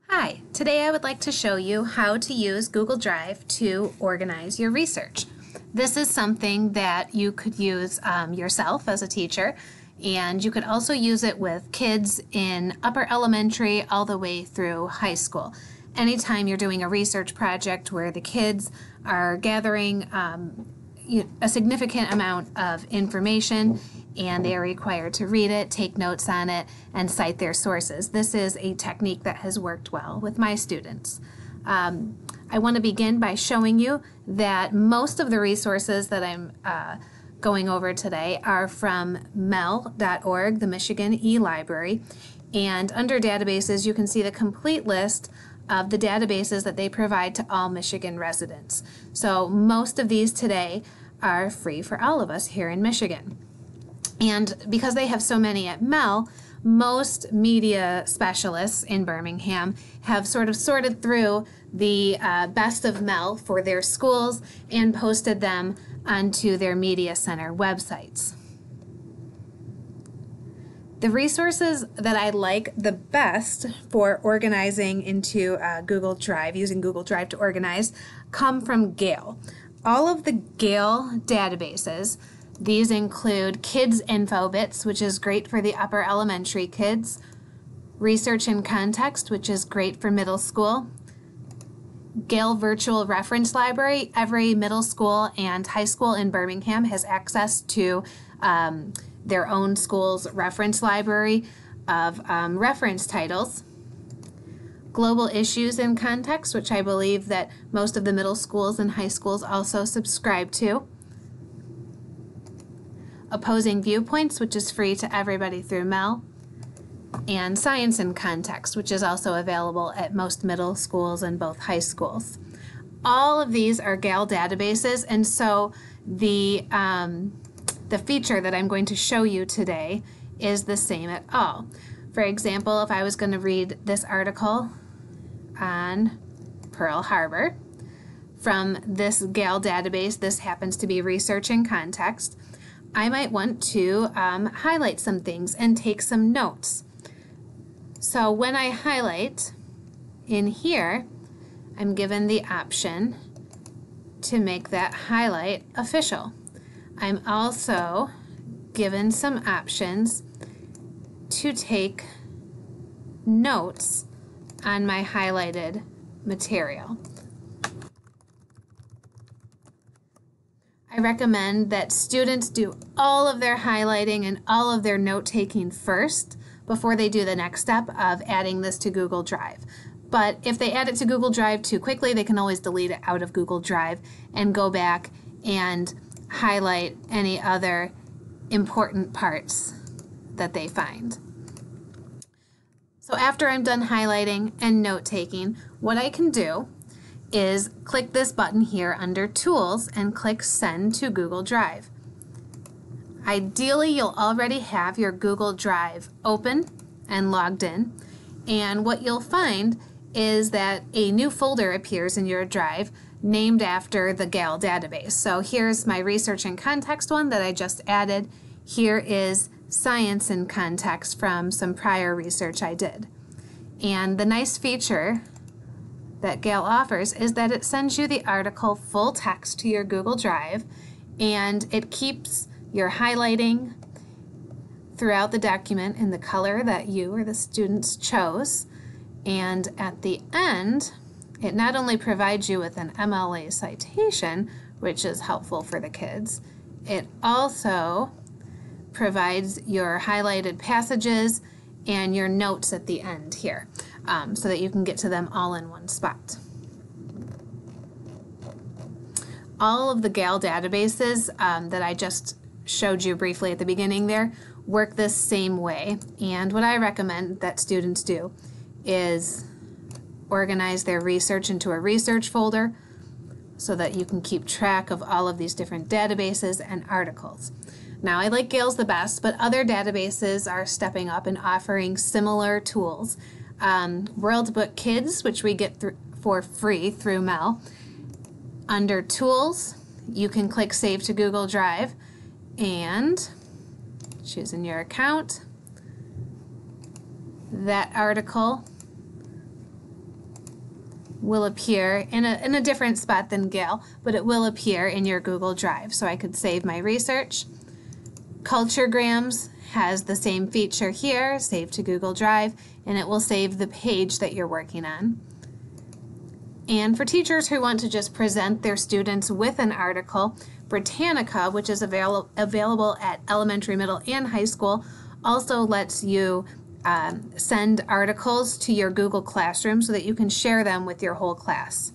Hi, today I would like to show you how to use Google Drive to organize your research. This is something that you could use yourself as a teacher, and you could also use it with kids in upper elementary all the way through high school. Anytime you're doing a research project where the kids are gathering a significant amount of information and they are required to read it, take notes on it, and cite their sources. This is a technique that has worked well with my students. I want to begin by showing you that most of the resources that I'm going over today are from mel.org, the Michigan e-Library, and under databases you can see the complete list of the databases that they provide to all Michigan residents. So most of these today are free for all of us here in Michigan. And because they have so many at Mel, most media specialists in Birmingham have sort of sorted through the best of Mel for their schools and posted them onto their media center websites. The resources that I like the best for organizing into Google Drive, using Google Drive to organize, come from Gale. All of the Gale databases, these include Kids InfoBits, which is great for the upper elementary kids, Research in Context, which is great for middle school, Gale Virtual Reference Library. Every middle school and high school in Birmingham has access to their own school's reference library of reference titles. Global Issues in Context, which I believe that most of the middle schools and high schools also subscribe to. Opposing Viewpoints, which is free to everybody through Mel, and Science in Context, which is also available at most middle schools and both high schools. All of these are Gale databases, and so the feature that I'm going to show you today is the same at all. For example, if I was going to read this article on Pearl Harbor from this Gale database, this happens to be Research in Context, I might want to highlight some things and take some notes. So when I highlight in here, I'm given the option to make that highlight official. I'm also given some options to take notes on my highlighted material. I recommend that students do all of their highlighting and all of their note-taking first before they do the next step of adding this to Google Drive. But if they add it to Google Drive too quickly, they can always delete it out of Google Drive and go back and highlight any other important parts that they find. So after I'm done highlighting and note-taking, what I can do is click this button here under Tools and click Send to Google Drive. Ideally, you'll already have your Google Drive open and logged in, and what you'll find is that a new folder appears in your drive named after the Gale database. So here's my Research in Context one that I just added. Here is Science in Context from some prior research I did. And the nice feature that Gale offers is that it sends you the article full text to your Google Drive, and it keeps your highlighting throughout the document in the color that you or the students chose. And at the end, it not only provides you with an MLA citation, which is helpful for the kids, it also provides your highlighted passages and your notes at the end here, so that you can get to them all in one spot. All of the Gale databases that I just showed you briefly at the beginning there work this same way, and what I recommend that students do is organize their research into a research folder so that you can keep track of all of these different databases and articles. Now, I like Gale's the best, but other databases are stepping up and offering similar tools. World Book Kids, which we get for free through Mel. Under Tools, you can click Save to Google Drive and choosing your account. That article will appear in a different spot than Gale, but it will appear in your Google Drive. So I could save my research. Culturegrams has the same feature here, save to Google Drive, and it will save the page that you're working on. And for teachers who want to just present their students with an article, Britannica, which is available at elementary, middle, and high school, also lets you send articles to your Google Classroom so that you can share them with your whole class.